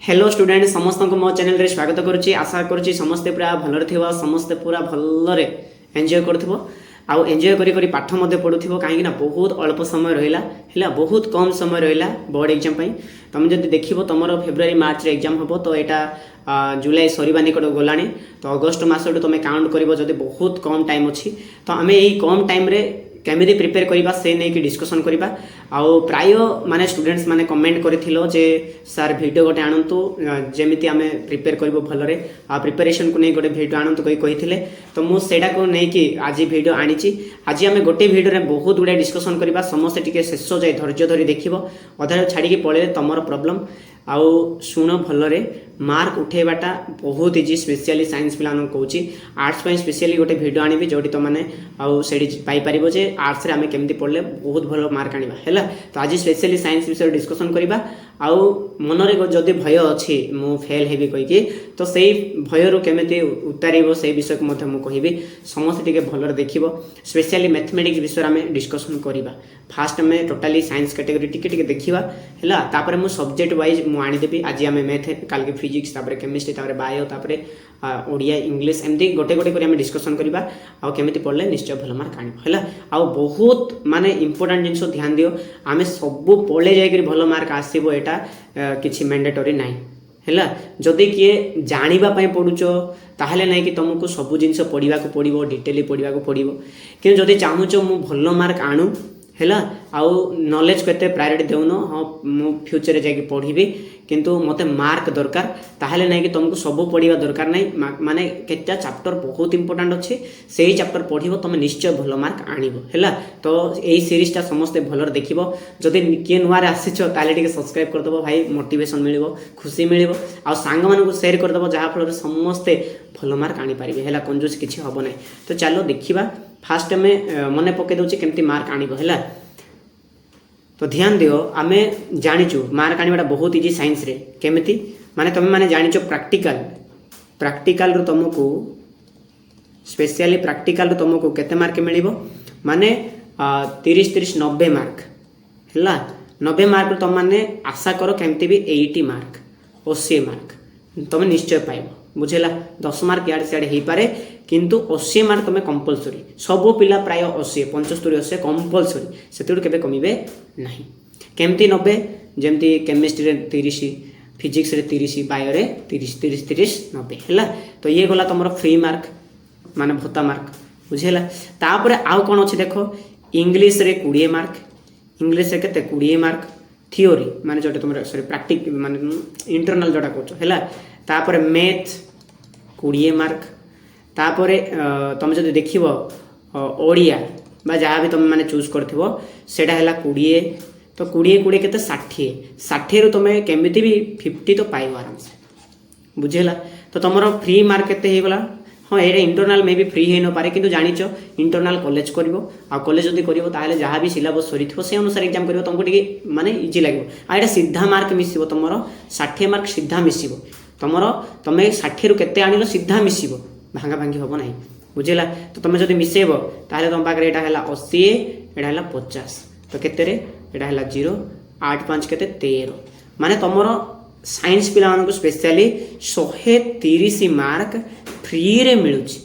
Hello student समस्त को मो चैनल रे स्वागत करुच्ची आशा करुच्ची समस्ते पूरा भलरे थिबो समस्ते पूरा भलरे एंजॉय करथिबो आउ एंजॉय करी करी पाठ मध्ये पढुथिबो काहे ना बहुत अल्प समय रहिला हैला बहुत कम समय रहिला बोर्ड एग्जाम पई तुम जदि देखिबो तमरो फेब्रुआरी मार्च रे एग्जाम हबो तो एटा जुलाई सरीबा निकट गलानी तो अगस्त मासटू तुम काउंट करिवो जदि बहुत कम टाइम अछि तो आमे एई कम टाइम रे केमिति प्रिपेयर करिबा से नै कि डिस्कशन करिबा आउ प्राय माने स्टूडेंट्स माने कमेंट करिथिलो जे सर वीडियो गोटे आनंतु जेमिति आमे प्रिपेयर करिवो भलरे आ प्रिपरेशन को नै गोटे वीडियो आनंतु कहिथिले तो मु सेडा को नै कि आज वीडियो आनिची आज आमे गोटे वीडियो रे बहुत गुडा डिस्कशन करिबा समस्त टिके शेष जाय धैर्य धरि देखिबो अधार छाडी कि पळे तमरो प्रॉब्लम आउ शुण भलरे मार्क उठेबाटा बहुत इजी स्पेशली साइंस पिला कहूँ आर्ट्स पे स्पेशली गोटे वीडियो आनी जोटी तो मैंने आउ से पाइपर जे आर्ट्स रे आमे केमती पढ़ले बहुत भल मार्क आनिबा हैला तो आज स्पेशली साइंस विषय डिस्कशन करबा आउ मनरे जदि भय अछि मु फेल हेबी कहि तो सेही भय रु केमती उतारिबो से विषय को मध्य मु कहिबी समस्त टिके भलरे देखिबो स्पेशली मैथमेटिक्स विषय आमे डिस्कशन करबा फास्ट में टोटली साइंस कैटेगरी टिके टिके देखिबा हैला तापर मु सब्जेक्ट वाइज मु आनी देबी आज आमे मैथ काल के फिजिक्स तापर केमिस्ट्री तापर बायो तापर ओडिया इंग्लिश एमती गोटे गोटे करी आमे डिस्कशन करबा आ केमिति पढ़ले निश्चय भल मार्क आनिबो हैला आ बहुत माने इंपोर्टेंट जिंस ध्यान दियो आमे सब पढ़ले जाय करी भल मार्क आसीबो एटा किछि मैंडेटरी नाही हैला जदि किए जानिबा पय पढुचो ताहले नै कि तुमको सब जिंस पढिबा को पडिबो डिटेली पढिबा को पडिबो कि जदि चाहुचो मु भल मार्क आणु हैला आउ नॉलेज को एते प्रायोरिटी देउनो हां मु फ्यूचर रे जाके पढिबी किंतु मते मार्क दरकार ताहले नै कि तुमको सब पढिबा दरकार नै माने केटा चैप्टर बहुत इंपोर्टेंट अछि सेही चैप्टर पढिबो तुम निश्चय भल मार्क आनिबो हैला तो एही सीरीज टा समस्त भलर देखिबो जदि के नुआरे आसीछो ताले टिके सब्सक्राइब कर दबो भाई मोटिवेशन मिलिबो खुशी मिलिबो आ सांग मानन को शेयर कर दबो जहा फल समस्त भल मार्क आनी पारिबे हैला कंजूस किछि हबो नै तो चलो देखिबा फास्ट में मने पके दउछि केमती मार्क आनिबो हैला तो ध्यान दियो आमे जानिचु मार्क आनिबाटा बहुत इजी साइंस रे केमिति माने तमे माने जानिचो प्रैक्टिकल रो तुमको स्पेशली प्रैक्टिकल रो तुमको केते मार्क मिलिबो माने 30 30 90 मार्क हैला 90 मार्क तुम माने आशा करो केमति भी 80 मार्क 80 मार्क तुम निश्चय पाइबो बुझेला 10 मार्क याड से हे पारे किंतु 80 मार्क तुम कंपलसरी सब पिला प्राय 80 75 80 कंपलसरी सेतुड केबे कमिबे नाही केमती 90 जेमती केमिस्ट्री रे 30 फिजिक्स रे 30 बायो रे 30 30 30 90 हैला तो ये गला तुमरो फ्री मार्क माने भत्ता मार्क बुझेला तापर आउ कोन अछि देखो इंग्लिश रे 20 मार्क इंग्लिश रे केते 20 मार्क थ्योरी माने जोटे तुमरो सॉरी प्रैक्टिकल माने इंटरनल जोटा कोचो हैला तापर मैथ 20 मार्क तापर तुम जदि देखिबो ओडिया बा जहाँ भी तुम मैंने चूज करथिबो सेटा हैला 20 तो 20 20 केते 60 60 रु तुम केमिति भी 50 तो पाइबो आराम से बुझेला तो तुमरो फ्री मार्क केते हे गला हाँ ये इंटरनल में भी फ्री हे न पारे किंतु जानिचो इंटरनल कॉलेज करिवो आ कॉलेज जदि करिवो ताहले जहाँ भी सिलेबस सरिथिबो से अनुसार एग्जाम करिवो तुमको टिके माने इजी लागो आ एटा सीधा मार्क मिसिबो तुमरो 60 मार्क सीधा मिसिबो तुमरो तमे 60 रु केते आनिलो सीधा मिसिबो भांगा भांगी होबो नाही बुझेला तो तुम जदि मिसेबो ताहले तुम पाखरे एटा हैला 80 एटा हैला 50 तो केते रे एटा हैला 0 8 5 केते 13 माने तुमरो साइंस पिला मानको स्पेशली 130 मार्क फ्री रे मिलुची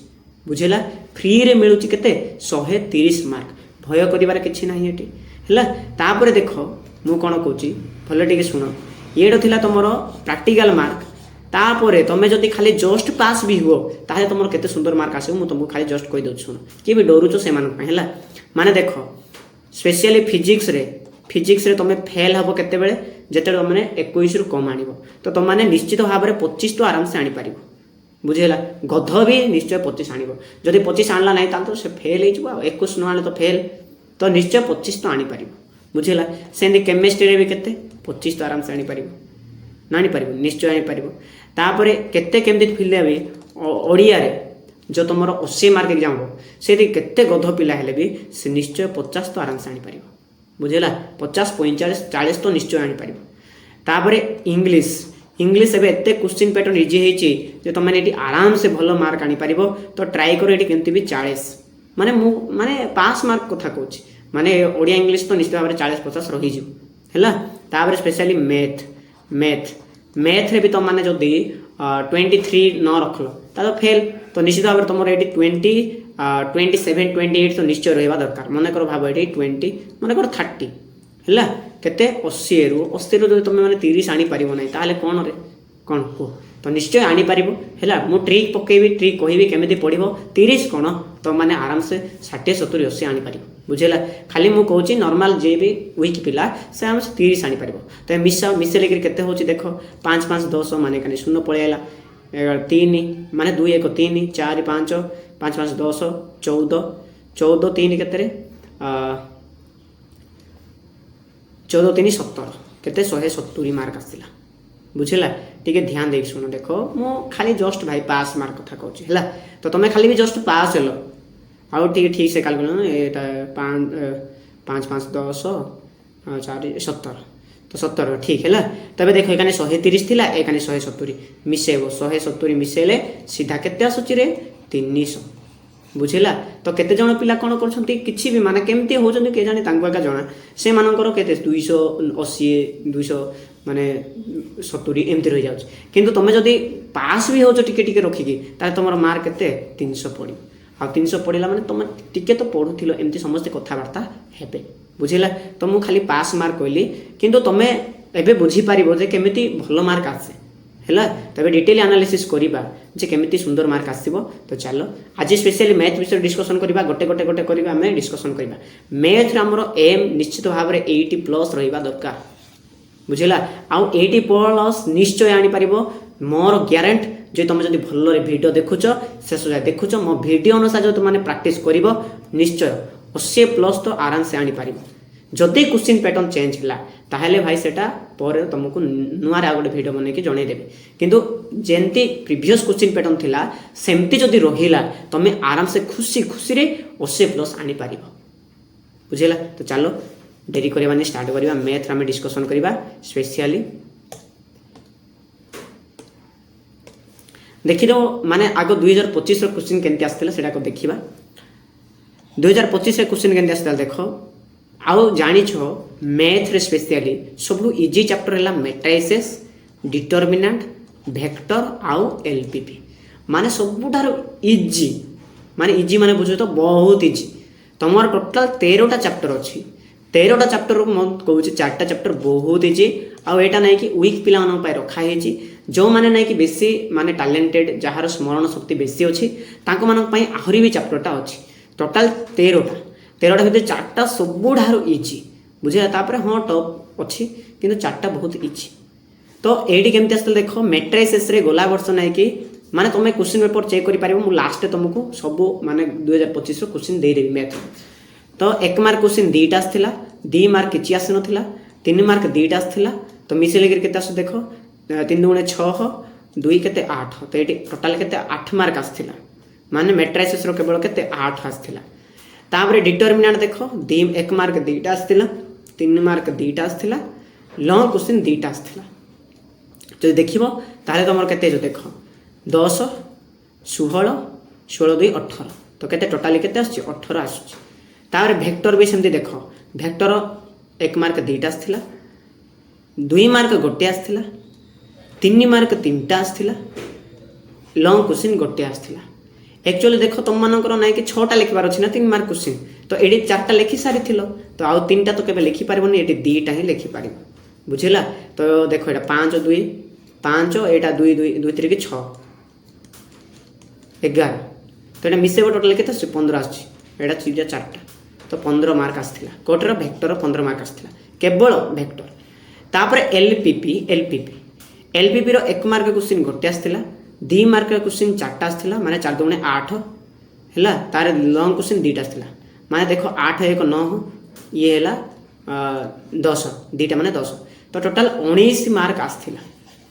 बुझेला फ्री रे मिलुची केते 130 मार्क भय करिवार किछि नाही एटी हैला तापर देखो मु कोन कहूची भले टिके सुनो येडो थिला तुमरो प्रैक्टिकल मार्क तापर तुम जदि खाली जस्ट पास भी हुओ ताहे तुम केते सुंदर मार्क आसे मु तुमको खाली जस्ट कहि दउ सुन कि भी डरुचो से मान हैला माने देखो स्पेशली फिजिक्स रे तुम फेल हबो केते बेले जेते माने 21 रु कम आनिबो तो तुम माने निश्चित भाबरे 25 तो आराम से आनी पारिबो बुझेला गध भी निश्चय 25 आनिबो जदि 25 आनला नाही ताल तो से फेल हे जबो 21 न आले तो फेल तो निश्चय 25 तो आनी पारिबो बुझेला सेंदी केमिस्ट्री रे भी केते 25 तो आराम से आनी पारिबो नानी पारिबो निश्चय आनी पारिबो तापर केते केमती फिल हेबे ओडिया रे जो तुम 80 मार्क एग्जाम हो से केते गध पिला हेले भी से निश्चय 50 तो आराम से आनी पारिबो बुझेला 50 45 40 तो निश्चय आनी पारिबो तापर इंग्लिश एबे एते क्वेश्चन पैटर्न इजी हेची जे तुम माने एटी आराम से भलो मार्क आनी पारिबो तो ट्राई करो एटी केमती भी 40 माने मु माने पास मार्क कथा कहूची माने ओडिया इंग्लिश तो निश्चित भाबरे 40 50 रही जिवो हैला तापर स्पेशली मैथ मैथ रे भी तुम मैंने जदि 23 न रखल तो फेल। तो निश्चित भाव में तुम ये 27 28 तो निश्चय रहा दरकार। मनकर भाव ये 20 मनकर 30 है केते 80 रु तुम मैंने 30 आनीपर ना ताले कौन रे कौन कह तो निश्चय आनीपर है। मु ट्रिक पकेबी ट्रिक कहबी केमी पढ़ 30 कौन तो मैंने आराम से 60 70 80 आनीपर बुझेगा। खाली मुझे कहूँ नॉर्मल जे भी वीक पिला से आम 30 आनीपर। तो मिसा मिसेल के हो देख 5 5 10 माने कहीं शून्य पलैला 3 माने 2 1 3 4 5 5 5 10 14 14 3 के 14 3 17 केते 170 मार्क आसला बुझेगा। टी ध्यान दे शुण देख मु खाली जस्ट भाई पास मार्क कथा कहूँ है। तो तुम खाली भी जस्ट पास हेलो आउ ठीक से कैलकुलेट 5 5 10 4 17 तो 17 ठीक है। तबे देख एखाने 130 थिला एखाने 170 मिसेब 170 मिसेले सीधा केते आसुची रे 300 बुझेगा। तो केते जण पिला कोन करछंती किछि भी माने केमती होजंती के जाने तांको एका जणा से मानकर केते 280 200 माने 70 एमती रहि जाउछ। किंतु तमे जदी पास भी होजो टिके टिके रखिकी ताले तमरो मार्क केते 300 पड़ी आ 300 पड़ला माने तुम टिके तो पढ़ुथिलो एमती समस्त कथबार्ता हेबे बुझेगा। तो मु खाली पास मार्क कहली किंतु तुमे एबे बुझी पारिबो जे केमिति भलो मार्क आसे है। तबे डिटेल एनालिसिस करिबा जे केमिति सुंदर मार्क आसीबो। तो चलो आज स्पेशली मैथ विषय डिस्कशन करिबा गोटे गोटे गोटे करिबा हमें डिस्कशन करिबा। मैथ रे हमरो एम निश्चित भाव में 80 प्लस रहिबा दरकार बुझेगा। आउ 80 प्लस निश्चय आनी पारिबो मोर ग्यारंटी जे तुम जब भल भिडियो देखुच शेष जाए देखुच मो भिडियो अनुसार जो तुमने प्रैक्टिस करिवो निश्चय 80 प्लस तो आराम से आनीपर। जदि क्वेश्चन पैटर्न चेंज है ताहले भाई सेटा पर तुमको नुआ गोटे भिडियो बनैकी जनईदेवी। किंतु जेमती प्रीवियस क्वेश्चन पैटर्न थिला सेमती जदि रहिला तुम आराम से खुशी खुशी रे 80 प्लस आनीपर बुझेगा। तो चलो डेरी करवानी स्टार्ट करवा मैथ आम डिस्कसन करवा स्पेशली देखी दो माने आग 2025 क्वेश्चन केमती आसला सेटा को देखिबा। 2025 क्वेश्चन केमती आसला देख आउ जानिछ मैथ रे स्पेशली सबु इजी चैप्टर है मैट्रिसेस डिटरमिनेंट वेक्टर आउ एलपीपी माने सबुठार इजी माने बुझो तो बहुत इजी। तुमर टोटल 13टा चैप्टर अच्छी 13टा चैप्टर कहूँ 4टा चैप्टर बहुत इजी आउ एटा नहीं कि वीक पिला रखाही जो मैंने नहीं कि बेसी माने टैलेंटेड जार स्मरण शक्ति बेसी अच्छी तांको मानक पई आहरी भी चैप्टरटा अच्छी टोटाल 13टा भितर 4टा सबुठार इजी बुझे। तापर हाँ टॉप अच्छी किंतु 4टा बहुत इजी। तो एडी केमती आसला देख मैट्रिसेस रे गला वर्ष नहीं कि माने तुम क्वेश्चन पेपर चेक कर पारिबो। मु लास्ट तुमको सब माने 2025 क्वेश्चन दे देबी मैथ। तो 1 मार्क क्वेश्चन 2टा आसला 2 मार्क किछि आसी नथिला 3 मार्क 2टा आसला। तो मिसेले केते आसु देख 3 दूने 6 2 केते 8 तो ये टोटाल केते 8 मार्क आसला माने मैट्रिसेस रो केवल केते 8 आसला। तापर डिटरमिनेंट देख 1 मार्क 2टा आसला 3 मार्क 2टा आसला लॉन्ग क्वेश्चन 2टा आसला। तो देखिबो ताले तमर केते जो देख 10 16 16 2 18 तो केते टोटाली केते आछि 18 आछि। तापर वेक्टर भी सेमती देख वेक्टर 1 मार्क 2टा आसला 2 मार्क 1 आसला 3 मार्क 3टा आसला लॉन्ग क्वेश्चन 1 आसला। एक्चुअली देख तुम मानकर ना कि 6टा लिखबार अछि ना 3 मार्क क्वेश्चन तो एडी 4टा लिखि सारी थिलो तो आउ 3टा तो केबे लिखि पारिबोनी एडी 2टा ही लिखि पारिबो बुझिला। तो देखो एटा 5 2 5 एटा 2 2 2 3 6 11 तो एटा मिसेबो टोटल केते 15 आछि एटा सीधा 4टा तो 15 मार्क आसला कोटर वेक्टर 15 मार्क आसला केवल वेक्टर। तापर एलपीपी रो 1 मार्क क्वेश्चन 1 आसला 2 मार्क क्वेश्चन 4टा आसला माने 4 दूने 8 हैला तार लॉन्ग क्वेश्चन 2टा आसला माने देखो 8 1 9 ये हैला 10 2टा माने 10 तो टोटल 19 मार्क आसला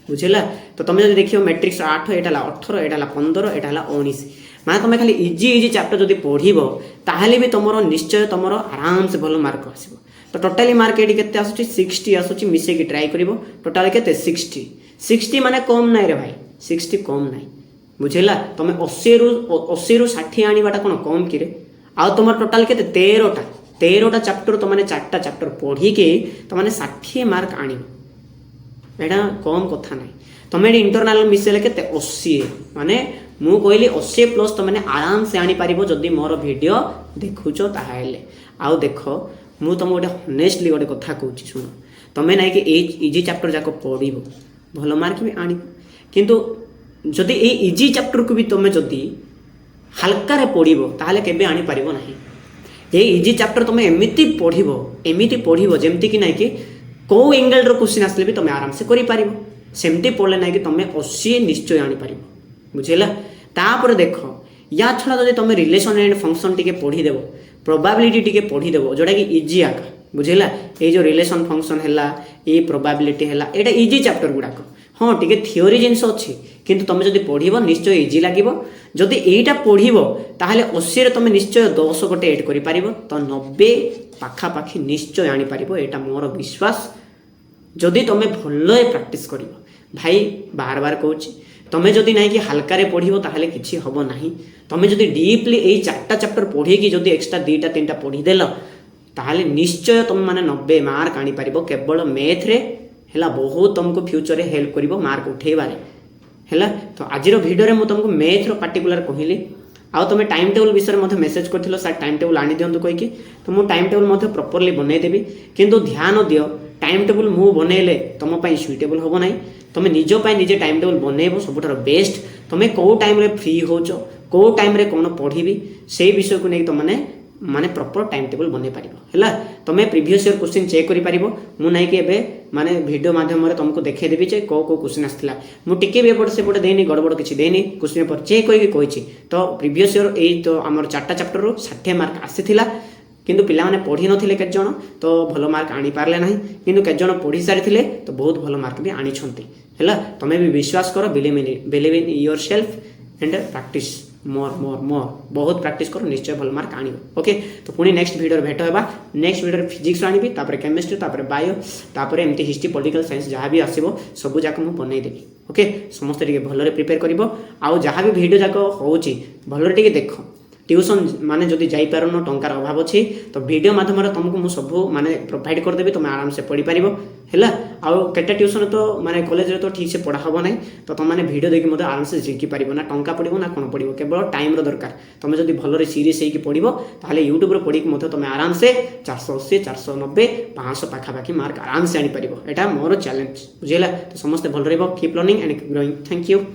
बुझिला। तो तुम जब देखियो मैट्रिक्स 8 एटा 18 एटा 15 एटा 19 माने तुम खाली इजी चैप्टर जब पढ़िबो ताहले भी तुमरो निश्चय तुमरो आराम से भलो मार्क आसीबो। तो टोटाली मार्क एडी केते आसुची 60 आसुची मिसे की ट्राई करिवो टोटाल केते 60 माने कम नाइ रे भाई 60 कम नाइ बुझेला। तुम 80 रु 60 आनीबाटा कोन कम कि रे आ तुम टोटाल केते 13टा चैप्टर तुमने 4टा चैप्टर पढ़ी के तुमने 60 मार्क आनिबो ଏଇଟା କମ୍ କଥା ନାହିଁ। ତୁମେ ଏଠି ଇଣ୍ଟରନାଲ ମିଶେଇଲେ କେତେ 80 ମାନେ ମୁଁ କହିଲି 80+ ତୁମେ ଆରାମସେ ଆଣିପାରିବ ଯଦି ମୋର ଭିଡ଼ିଓ ଦେଖୁଛ ତାହେଲେ। ଆଉ ଦେଖ ମୁଁ ତୁମକୁ ଗୋଟେ ହନେଷ୍ଟଲି ଗୋଟେ କଥା କହୁଛି ଶୁଣ, ତୁମେ ନାଇଁ କି ଏଇ ଇଜି ଚାପ୍ଟର ଯାକ ପଢ଼ିବ ଭଲ ମାର୍କ ବି ଆଣିବ, କିନ୍ତୁ ଯଦି ଏଇ ଇଜି ଚାପ୍ଟରକୁ ବି ତୁମେ ଯଦି ହାଲକାରେ ପଢ଼ିବ ତାହେଲେ କେବେ ଆଣିପାରିବ ନାହିଁ। ଏଇ ଇଜି ଚାପ୍ଟର ତୁମେ ଏମିତି ପଢ଼ିବ ଯେମିତିକି ନାଇଁ କି କେଉଁ ଏଙ୍ଗେଲର କ୍ୱେଶ୍ଚିନ୍ ଆସିଲେ ବି ତୁମେ ଆରାମସେ କରିପାରିବ। ସେମିତି ପଢ଼ିଲେ ନାଇଁ କି ତୁମେ 80 ନିଶ୍ଚୟ ଆଣିପାରିବ, ବୁଝିଲା। ତାପରେ ଦେଖ ୟା ଛଡ଼ା ଯଦି ତୁମେ ରିଲେସନ୍ ଆଣ୍ଡ ଫଙ୍କସନ୍ ଟିକେ ପଢ଼ିଦେବ, ପ୍ରୋବାବିଲିଟି ଟିକେ ପଢ଼ିଦେବ ଯେଉଁଟାକି ଇଜି ଆକା, ବୁଝିଲା। ଏଇ ଯେଉଁ ରିଲେସନ୍ ଫଙ୍କସନ୍ ହେଲା, ଏଇ ପ୍ରୋବାବିଲିଟି ହେଲା, ଏଇଟା ଇଜି ଚାପ୍ଟର ଗୁଡ଼ାକ। ହଁ ଟିକେ ଥିଓରି ଜିନିଷ ଅଛି, କିନ୍ତୁ ତୁମେ ଯଦି ପଢ଼ିବ ନିଶ୍ଚୟ ଇଜି ଲାଗିବ। ଯଦି ଏଇଟା ପଢ଼ିବ ତାହେଲେ 80ରେ ତୁମେ ନିଶ୍ଚୟ 10 ଗୋଟେ ଏଡ଼୍ କରିପାରିବ, ତ 90 ପାଖାପାଖି ନିଶ୍ଚୟ ଆଣିପାରିବ, ଏଇଟା ମୋର ବିଶ୍ୱାସ। ଯଦି ତୁମେ ଭଲରେ ପ୍ରାକ୍ଟିସ୍ କରିବ ଭାଇ, ବାର କହୁଛି, ତୁମେ ଯଦି ନାଇଁକି ହାଲକାରେ ପଢ଼ିବ ତାହେଲେ କିଛି ହେବ ନାହିଁ। ତୁମେ ଯଦି ଡିପ୍ଲି ଏଇ 4ଟା ଚାପ୍ଟର ପଢ଼ିକି ଯଦି ଏକ୍ସଟ୍ରା 2ଟା 3ଟା ପଢ଼ିଦେଲ ତାହେଲେ ନିଶ୍ଚୟ ତୁମେ ମାନେ 90 ମାର୍କ ଆଣିପାରିବ କେବଳ ମ୍ୟାଥରେ ହେଲା। ବହୁତ ତୁମକୁ ଫ୍ୟୁଚରରେ ହେଲ୍ପ କରିବ ମାର୍କ ଉଠେଇବାରେ ହେଲା। ତ ଆଜିର ଭିଡ଼ିଓରେ ମୁଁ ତୁମକୁ ମ୍ୟାଥର ପାର୍ଟିକୁଲାର କହିଲି। ଆଉ ତୁମେ ଟାଇମ୍ ଟେବୁଲ୍ ବିଷୟରେ ମଧ୍ୟ ମେସେଜ୍ କରିଥିଲ, ସାର୍ ଟାଇମ୍ ଟେବୁଲ୍ ଆଣିଦିଅନ୍ତୁ କହିକି, ତ ମୁଁ ଟାଇମ୍ ଟେବୁଲ୍ ମଧ୍ୟ ପ୍ରପରଲି ବନେଇଦେବି। କିନ୍ତୁ ଧ୍ୟାନ ଦିଅ ଟାଇମ୍ ଟେବୁଲ୍ ମୁଁ ବନେଇଲେ ତୁମ ପାଇଁ ସୁଇଟେବୁଲ୍ ହେବ ନାହିଁ। ତୁମେ ନିଜ ପାଇଁ ନିଜେ ଟାଇମ୍ ଟେବୁଲ୍ ବନେଇବ ସବୁଠାରୁ ବେଷ୍ଟ। ତୁମେ କେଉଁ ଟାଇମ୍ରେ ଫ୍ରି ହେଉଛ, କେଉଁ ଟାଇମ୍ରେ କ'ଣ ପଢ଼ିବି ସେଇ ବିଷୟକୁ ନେଇକି ତୁମେ ମାନେ ପ୍ରପର ଟାଇମ୍ ଟେବୁଲ୍ ବନେଇ ପାରିବ ହେଲା। ତୁମେ ପ୍ରିଭିୟସ୍ ଇୟର୍ କ୍ୱେଶ୍ଚିନ୍ ଚେକ୍ କରିପାରିବ। ମୁଁ ନାଇଁକି ଏବେ ମାନେ ଭିଡ଼ିଓ ମାଧ୍ୟମରେ ତୁମକୁ ଦେଖେଇଦେବି ଯେ କେଉଁ କ୍ୱେଶ୍ଚିନ୍ ଆସିଥିଲା। ମୁଁ ଟିକେ ବି ଏପଟେ ସେପଟେ ଦେଇନି, ଗଡ଼ବଡ଼ କିଛି ଦେଇନି, କ୍ୱେଶ୍ଚିନ୍ ପେପର୍ ଚେକ୍ କରିକି କହିଛି। ତ ପ୍ରିଭିୟସ୍ ଇୟର୍ ଏଇ ତ ଆମର 4ଟା ଚାପ୍ଟରରୁ 60 ମାର୍କ ଆସିଥିଲା, କିନ୍ତୁ ପିଲାମାନେ ପଢ଼ି ନଥିଲେ କେତେଜଣ, ତ ଭଲ ମାର୍କ ଆଣିପାରିଲେ ନାହିଁ। କିନ୍ତୁ କେତେଜଣ ପଢ଼ି ସାରିଥିଲେ ତ ବହୁତ ଭଲ ମାର୍କ ବି ଆଣିଛନ୍ତି ହେଲା। ତୁମେ ବି ବିଶ୍ୱାସ କର, believe in yourself and practice more बहुत प्रैक्टिस करो, निश्चय भल मार्क आनिब। ओके, तो पुणी नेक्स्ट वीडियो भेट होगा। नेक्स्ट वीडियो फिजिक्स आनिबी, तापर केमिस्ट्री, तापर बायो, तापर एमती हिस्ट्री पॉलिटिकल साइंस जहाँ भी आसो सब जाक मुझे बनईदेवी। ओके, समस्ते टे भलरे प्रिपेयर कर, आउ जहाँ भी वीडियो जाक होची भलरे टे देख। ट्यूशन माने जदि जाइपारन टंकार अभाव अच्छी तो वीडियो माध्यम तुमको मुझे सब माने प्रोवाइड करदेवी, तुम आराम से पढ़ी पार है। आउ केटा ट्यूशन तो माने कॉलेज तो ठीक से पढ़ा हम ना, तो तुम मैंने वीडियो देखिए मतलब आराम से शिखी पार ना, टंका पड़ो ना कौन पड़ो, केवल टाइम दरकार। तुम जब भलरे सीरीयस होगी पढ़ो ताहले यूट्यूब पढ़ी तुम आराम से 480 490 500 पाखापाखि मार्क आराम से आनीपर। यहाँ मोर चैलेंज बुझेगा। तो समस्ते भल रही, keep learning and keep growing. Thank you.